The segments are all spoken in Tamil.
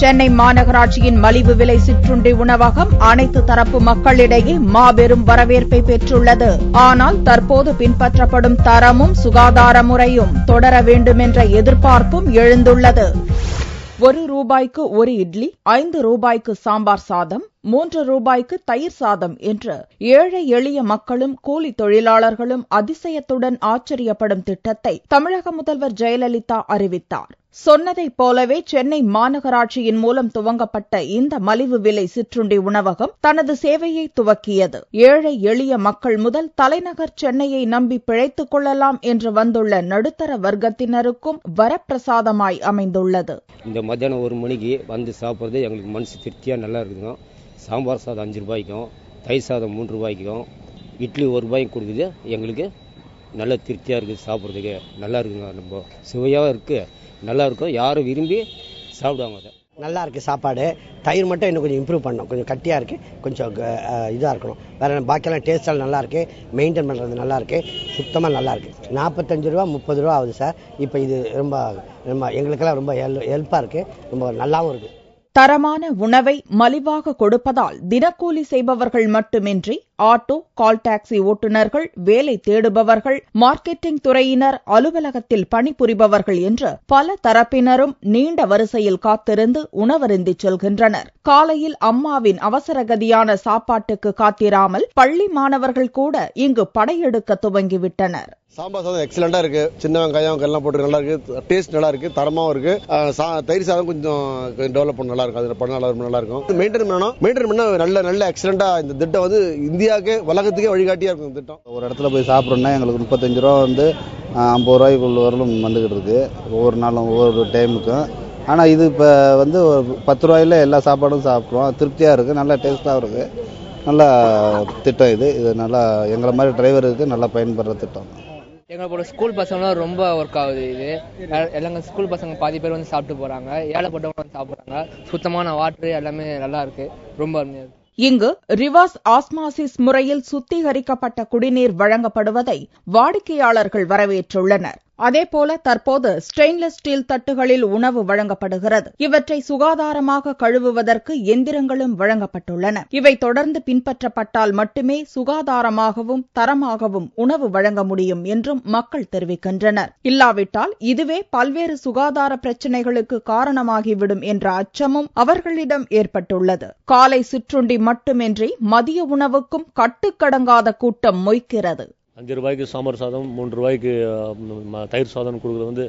சென்னை மாநகராட்சியின் மலிவு விலை சிற்றுண்டி உணவகம் அனைத்து தரப்பு மக்களிடையே மாபெரும் வரவேற்பை பெற்றுள்ளது. ஆனால் தற்போது பின்பற்றப்படும் தரமும் சுகாதார முறையும் தொடர வேண்டுமென்ற எதிர்பார்ப்பும் எழுந்துள்ளது. ₹1 ஒரு இட்லி, ₹5 சாம்பார் சாதம், ₹3 தயிர் சாதம் என்று ஏழை எளிய மக்களும் கூலி தொழிலாளர்களும் அதிசயத்துடன் ஆச்சரியப்படும் திட்டத்தை தமிழக முதல்வர் ஜெயலலிதா அறிவித்தார். சொன்னதைப் போலவே சென்னை மாநகராட்சியின் மூலம் துவங்கப்பட்ட இந்த மலிவு விலை சிற்றுண்டி உணவகம் தனது சேவையை துவக்கியது. ஏழை எளிய மக்கள் முதல் தலைநகர் சென்னையை நம்பி பிழைத்துக் கொள்ளலாம் என்று வந்துள்ள நடுத்தர வர்க்கத்தினருக்கும் வரப்பிரசாதமாய் அமைந்துள்ளது. இந்த மத்தியானம் 1 மணிக்கு வந்து சாப்பிட்றது எங்களுக்கு மனசு திருப்தியா நல்லா இருக்குதுங்க. சாம்பார் சாதம் ₹5, தயிர் சாதம் ₹3, இட்லி ₹1 கொடுக்குது. எங்களுக்கு நல்ல திருப்தியாக இருக்குது, சாப்பிட்றதுக்கு நல்லா இருக்குங்க. ரொம்ப சுவையாக இருக்குது, நல்லா இருக்கும். யாரும் விரும்பி சாப்பிடுவாங்க. அதை நல்லா இருக்குது சாப்பாடு. தயிர் மட்டும் இன்னும் கொஞ்சம் இம்ப்ரூவ் பண்ணணும். கொஞ்சம் கட்டியாக இருக்குது, கொஞ்சம் இதாக இருக்கணும். வேறு பாக்கியெல்லாம் டேஸ்ட்டாக நல்லா இருக்குது, மெயின்டைன் பண்ணுறது நல்லா இருக்குது, சுத்தமாக நல்லா இருக்குது. ₹45 ₹30 ஆகுது சார். இப்போ இது ரொம்ப ரொம்ப எங்களுக்கெல்லாம் ரொம்ப ஹெல்ப்பாக இருக்குது, ரொம்ப நல்லாவும் இருக்குது. தரமான உணவை மலிவாக கொடுப்பதால் தினக்கூலி செய்பவர்கள் மட்டுமின்றி ஆட்டோ, கால் டாக்ஸி ஓட்டுநர்கள், வேலை தேடுபவர்கள், மார்க்கெட்டிங் துறையினர், அலுவலகத்தில் பணிபுரிபவர்கள் என்று பல தரப்பினரும் நீண்ட வரிசையில் காத்திருந்து உணவருந்திச் செல்கின்றனர். காலையில் அம்மாவின் அவசரகதியான சாப்பாட்டுக்கு காத்திராமல் பள்ளி மாணவர்கள் கூட இங்கு படையெடுக்க துவங்கிவிட்டனர். சாம்பார் சாதம் எக்ஸலண்டா இருக்கு. சின்ன வெங்காயம் எல்லாம் போட்டு நல்லா இருக்கு, டேஸ்ட் நல்லா இருக்கு, தரமாவும் இருக்கு. தயிர் சாதம் கொஞ்சம் டெவலப் பண்ண நல்லா இருக்கும், அதுல பண்ண நல்லா இருக்கும். மெயின்டைன் பண்ணா நல்ல எக்ஸலண்டா இந்த திட்டம் வந்து இந்தியாவுக்கு உலகத்துக்கே வழிகாட்டியா இருக்கும். இந்த திட்டம் ஒரு இடத்துல போய் சாப்பிட்றோம்னா எங்களுக்கு ₹35 வந்து ₹50 வரலும் வந்துகிட்டு இருக்கு, ஒவ்வொரு நாளும் ஒவ்வொரு டைமுக்கும். ஆனால் இது இப்போ வந்து ₹10 எல்லா சாப்பாடும் சாப்பிட்றோம், திருப்தியாக இருக்குது, நல்லா டேஸ்ட்டாகவும் இருக்குது. நல்ல திட்டம் இது நல்லா எங்களை மாதிரி டிரைவருக்கு நல்லா பயன்படுற திட்டம். எங்களோட ஸ்கூல் பசங்களாம் ரொம்ப ஒர்க் ஆகுது. இது எல்லாங்க ஸ்கூல் பசங்க பாதி பேர் வந்து சாப்பிட்டு போறாங்க, ஏழைப்பட்டவங்க வந்து சாப்பிட்றாங்க. சுத்தமான வாட்டர் எல்லாமே நல்லா இருக்கு, ரொம்ப அருமையா இருக்கு. இங்கு ரிவர்ஸ் ஆஸ்மாசிஸ் முறையில் சுத்திகரிக்கப்பட்ட குடிநீர் வழங்கப்படுவதை வாடிக்கையாளர்கள் வரவேற்றுள்ளனர். அதேபோல தற்போது ஸ்டெயின்லெஸ் ஸ்டீல் தட்டுகளில் உணவு வழங்கப்படுகிறது. இவற்றை சுகாதாரமாக கழுவுவதற்கு எந்திரங்களும் வழங்கப்பட்டுள்ளன. இவை தொடர்ந்து பின்பற்றப்பட்டால் மட்டுமே சுகாதாரமாகவும் தரமாகவும் உணவு வழங்க முடியும் என்றும் மக்கள் தெரிவிக்கின்றனர். இல்லாவிட்டால் இதுவே பல்வேறு சுகாதார பிரச்சினைகளுக்கு காரணமாகிவிடும் என்ற அச்சமும் அவர்களிடம் ஏற்பட்டுள்ளது. காலை சிற்றுண்டி மட்டுமின்றி மதிய உணவுக்கும் கட்டுக்கடங்காத கூட்டம் மொய்க்கிறது. ₹5 சாம்பார் சாதம், ₹3 தயிர் சாதம் கொடுக்குறது வந்து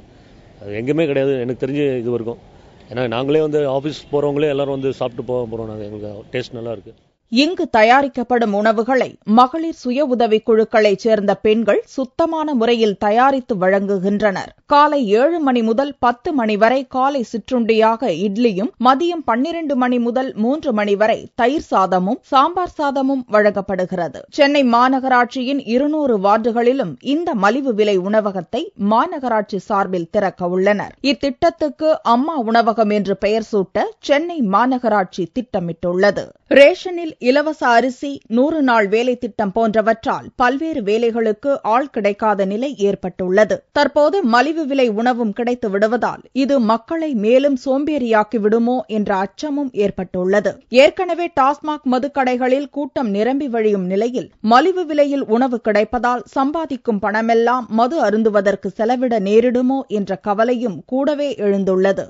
எங்கேயுமே கிடையாது எனக்கு தெரிஞ்சு இது வரைக்கும். ஏன்னா நாங்களே வந்து ஆஃபீஸ் போகிறவங்களே எல்லாரும் வந்து சாப்பிட்டு போகிறோம். நாங்கள் எங்களுக்கு டேஸ்ட் நல்லா இருக்குது. இங்கு தயாரிக்கப்படும் உணவுகளை மகளிர் சுய உதவிக் குழுக்களைச் சேர்ந்த பெண்கள் சுத்தமான முறையில் தயாரித்து வழங்குகின்றனர். காலை 7 மணி முதல் 10 மணி வரை காலை சிற்றுண்டியாக இட்லியும், மதியம் 12 மணி முதல் 3 மணி வரை தயிர் சாதமும் சாம்பார் சாதமும் வழங்கப்படுகிறது. சென்னை மாநகராட்சியின் 200 வார்டுகளிலும் இந்த மலிவு விலை உணவகத்தை மாநகராட்சி சார்பில் திறக்க உள்ளனர். இத்திட்டத்துக்கு அம்மா உணவகம் என்று பெயர் சூட்ட சென்னை மாநகராட்சி திட்டமிட்டுள்ளது. ரேஷனில் இலவச அரிசி, 100 நாள் வேலை திட்டம் போன்றவற்றால் பல்வேறு வேலைகளுக்கு ஆள் கிடைக்காத நிலை ஏற்பட்டுள்ளது. தற்போது மலிவு விலை உணவும் கிடைத்து விடுவதால் இது மக்களை மேலும் சோம்பேறியாக்கி விடுமோ என்ற அச்சமும் ஏற்பட்டுள்ளது. ஏற்கனவே டாஸ்மாக் மதுக்கடைகளில் கூட்டம் நிரம்பி வழியும் நிலையில் மலிவு விலையில் உணவு கிடைப்பதால் சம்பாதிக்கும் பணமெல்லாம் மது அருந்துவதற்கு செலவிட நேரிடுமோ என்ற கவலையும் கூடவே எழுந்துள்ளது.